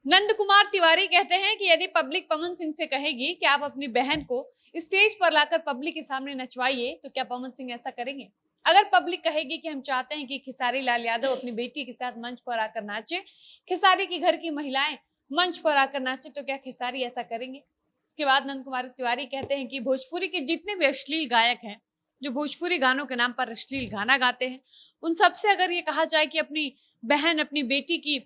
नंद कुमार तिवारी कहते हैं कि यदि पब्लिक पवन सिंह से कहेगी कि आप अपनी बहन को स्टेज पर लाकर पब्लिक के सामने नचवाइए, तो क्या पवन सिंह ऐसा करेंगे? अगर पब्लिक कहेगी कि हम चाहते हैं कि खेसारी लाल यादव अपनी बेटी के साथ मंच पर आकर नाचे, खेसारी के घर की महिलाएं मंच पर आकर नाचे, तो क्या खेसारी ऐसा करेंगे? इसके बाद नंद कुमार तिवारी कहते हैं कि भोजपुरी के जितने भी अश्लील गायक हैं, जो भोजपुरी गानों के नाम पर अश्लील गाना गाते हैं, उन सबसे अगर ये कहा जाए कि अपनी बहन, अपनी बेटी की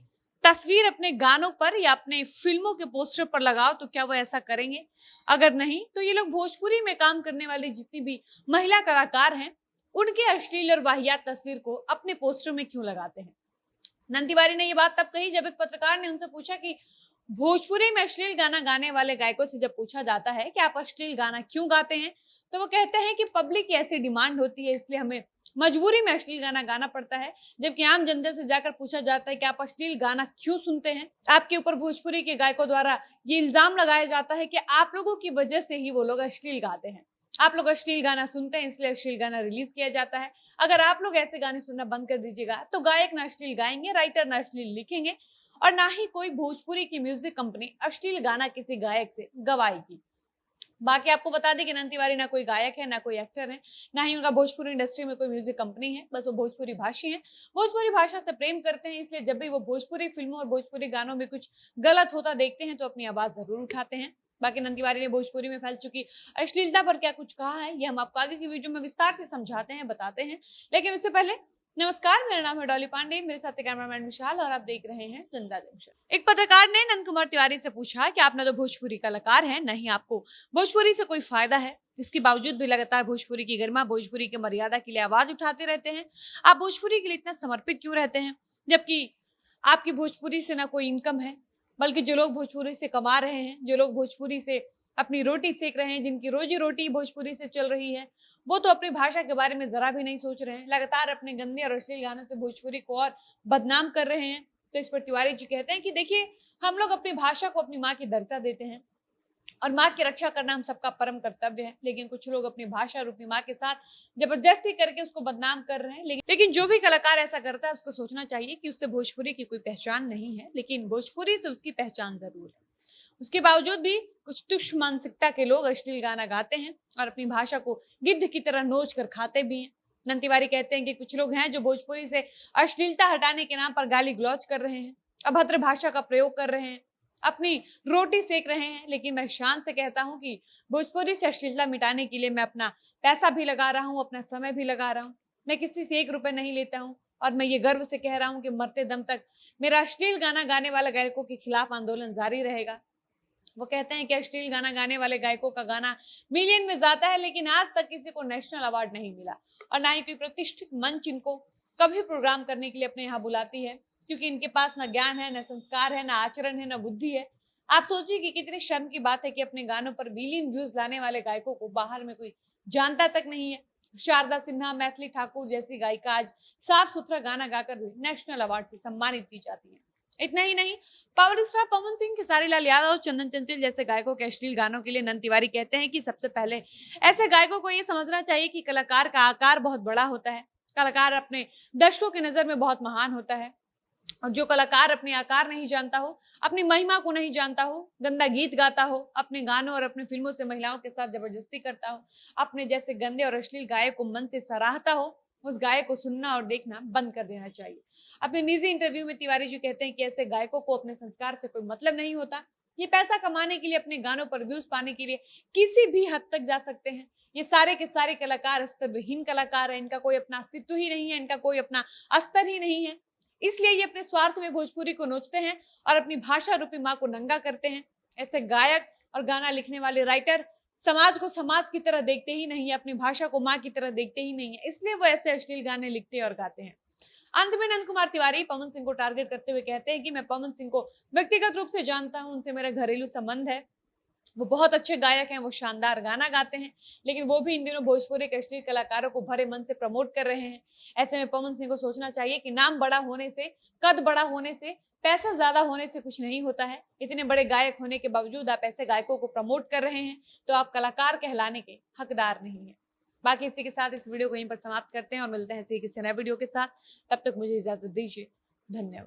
तस्वीर अपने गानों पर या अपने फिल्मों के पोस्टर पर लगाओ, तो क्या वो ऐसा करेंगे? अगर नहीं, तो ये लोग भोजपुरी में काम करने वाली जितनी भी महिला कलाकार हैं, उनके अश्लील और वाहियात तस्वीर को अपने पोस्टर में क्यों लगाते हैं? नंद तिवारी ने ये बात तब कही जब एक पत्रकार ने उनसे पूछा कि भोजपुरी में अश्लील गाना गाने वाले गायकों से जब पूछा जाता है कि आप अश्लील गाना क्यों गाते हैं, तो वो कहते हैं कि पब्लिक की ऐसी डिमांड होती है, इसलिए हमें मजबूरी में अश्लील गाना गाना पड़ता है। जबकि आम जनता से जाकर पूछा जाता है कि आप अश्लील गाना क्यों सुनते हैं, आपके ऊपर भोजपुरी के गायकों द्वारा ये इल्जाम लगाया जाता है कि आप लोगों की वजह से ही वो लोग अश्लील गाते हैं, आप लोग अश्लील गाना सुनते हैं इसलिए अश्लील गाना रिलीज किया जाता है। अगर आप लोग ऐसे गाने सुनना बंद कर दीजिएगा, तो गायक ना अश्लील गाएंगे, राइटर ना अश्लील लिखेंगे, और ना ही कोई भोजपुरी की म्यूजिक कंपनी अश्लील गाना किसी गायक से गवाएगी। बाकी आपको बता दें कि नंद तिवारी ना कोई गायक है, ना कोई एक्टर है, ना ही उनका भोजपुरी इंडस्ट्री में कोई म्यूजिक कंपनी है। बस वो भोजपुरी भाषी हैं, भोजपुरी भाषा से प्रेम करते हैं, इसलिए जब भी वो भोजपुरी फिल्मों और भोजपुरी गानों में कुछ गलत होता देखते हैं, तो अपनी आवाज जरूर उठाते हैं। बाकी नंद तिवारी ने भोजपुरी में फैल चुकी अश्लीलता पर क्या कुछ कहा है, ये हम आपको आगे की वीडियो में विस्तार से समझाते हैं, बताते हैं। लेकिन उससे पहले नमस्कार, मेरा नाम है डॉली पांडे, मेरे साथ कैमरामैन विशाल, और आप देख रहे हैं जिंदा जंक्शन। एक पत्रकार ने नंद कुमार तिवारी से पूछा कि आप ना तो भोजपुरी कलाकार हैं, नहीं आपको भोजपुरी से कोई फायदा है, इसके बावजूद भी लगातार भोजपुरी की गरिमा, भोजपुरी की मर्यादा के लिए आवाज उठाते रहते हैं। आप भोजपुरी के लिए इतना समर्पित क्यों रहते हैं, जबकि आपकी भोजपुरी से ना कोई इनकम है, बल्कि जो लोग भोजपुरी से कमा रहे हैं, जो लोग भोजपुरी से अपनी रोटी सेक रहे हैं, जिनकी रोजी रोटी भोजपुरी से चल रही है, वो तो अपनी भाषा के बारे में जरा भी नहीं सोच रहे हैं, लगातार अपने गंदे और अश्लील गानों से भोजपुरी को और बदनाम कर रहे हैं। तो इस पर तिवारी जी कहते हैं कि देखिए, हम लोग अपनी भाषा को अपनी माँ की दर्जा देते हैं, और माँ की रक्षा करना हम सबका परम कर्तव्य है, लेकिन कुछ लोग अपनी भाषा रूपी माँ के साथ जबरदस्ती करके उसको बदनाम कर रहे हैं। लेकिन जो भी कलाकार ऐसा करता है, उसको सोचना चाहिए कि उससे भोजपुरी की कोई पहचान नहीं है, लेकिन भोजपुरी से उसकी पहचान जरूर है। उसके बावजूद भी कुछ तुच्छ मानसिकता के लोग अश्लील गाना गाते हैं और अपनी भाषा को गिद्ध की तरह नोच कर खाते भी हैं। नंद तिवारी कहते हैं कि कुछ लोग हैं जो भोजपुरी से अश्लीलता हटाने के नाम पर गाली गलौज कर रहे हैं, अभद्र भाषा का प्रयोग कर रहे हैं, अपनी रोटी सेक रहे हैं। लेकिन मैं शान से कहता हूं कि भोजपुरी से अश्लीलता मिटाने के लिए मैं अपना पैसा भी लगा रहा हूं, अपना समय भी लगा रहा हूं। मैं किसी से 1 रुपए नहीं लेता हूं, और मैं ये गर्व से कह रहा हूं कि मरते दम तक मेरा अश्लील गाना गाने वाले गायकों के खिलाफ आंदोलन जारी रहेगा। वो कहते हैं कि अश्लील गाना गाने वाले गायकों का गाना मिलियन में जाता है, लेकिन आज तक किसी को नेशनल अवार्ड नहीं मिला, और ना ही कोई प्रतिष्ठित मंच इनको कभी प्रोग्राम करने के लिए अपने यहाँ बुलाती है, क्योंकि इनके पास ना ज्ञान है, ना संस्कार है, ना आचरण है, ना बुद्धि है। आप सोचिए कि कितनी शर्म की बात है कि अपने गानों पर मिलियन व्यूज लाने वाले गायकों को बाहर में कोई जानता तक नहीं है। शारदा सिन्हा, मैथिली ठाकुर जैसी गायिका आज साफ सुथरा गाना गाकर भी नेशनल अवार्ड से सम्मानित की जाती है। इतना ही नहीं, पावर स्टार पवन सिंह, खेसारी लाल यादव, चंदन चंचल जैसे गायकों के अश्लील गानों के लिए नंद तिवारी कहते हैं कि सबसे पहले ऐसे गायकों को ये समझना चाहिए कि कलाकार का आकार बहुत बड़ा होता है, कलाकार अपने दर्शकों की नजर में बहुत महान होता है। और जो कलाकार अपने आकार नहीं जानता हो, अपनी महिमा को नहीं जानता हो, गंदा गीत गाता हो, अपने गानों और अपनी फिल्मों से महिलाओं के साथ जबरदस्ती करता हो, अपने जैसे गंदे और अश्लील गायक को मन से सराहता हो, उस गायक को सुनना और देखना बंद कर देना चाहिए। अपने निजी इंटरव्यू में तिवारी जी कहते हैं कि ऐसे गायकों को अपने संस्कार से कोई मतलब नहीं होता। ये पैसा कमाने के लिए, अपने गानों पर व्यूज पाने के लिए किसी भी हद तक जा सकते हैं। ये सारे के सारे कलाकार स्तरविहीन कलाकार हैं, इनका कोई अपना अस्तित्व ही नहीं है, इनका कोई अपना अस्तर ही नहीं है। इसलिए ये अपने स्वार्थ में भोजपुरी को नोचते हैं और अपनी भाषा रूपी माँ को नंगा करते हैं। ऐसे गायक और गाना लिखने वाले राइटर समाज को समाज की तरह देखते ही नहीं है, अपनी भाषा को माँ की तरह देखते ही नहीं है, इसलिए वो ऐसे अश्लील गाने लिखते और गाते हैं। अंत में नंद कुमार तिवारी पवन सिंह को टारगेट करते हुए कहते हैं कि मैं पवन सिंह को व्यक्तिगत रूप से जानता हूं, उनसे मेरा घरेलू संबंध है, वो बहुत अच्छे गायक हैं, वो शानदार गाना गाते हैं, लेकिन वो भी इन दिनों भोजपुरी के अश्लील कलाकारों को भरे मन से प्रमोट कर रहे हैं। ऐसे में पवन सिंह को सोचना चाहिए कि नाम बड़ा होने से, कद बड़ा होने से, पैसा ज्यादा होने से कुछ नहीं होता है। इतने बड़े गायक होने के बावजूद आप ऐसे गायकों को प्रमोट कर रहे हैं, तो आप कलाकार कहलाने के हकदार नहीं है। बाकी इसी के साथ इस वीडियो को यहीं पर समाप्त करते हैं और मिलते हैं इसी किसी नए वीडियो के साथ। तब तक मुझे इजाजत दीजिए। धन्यवाद।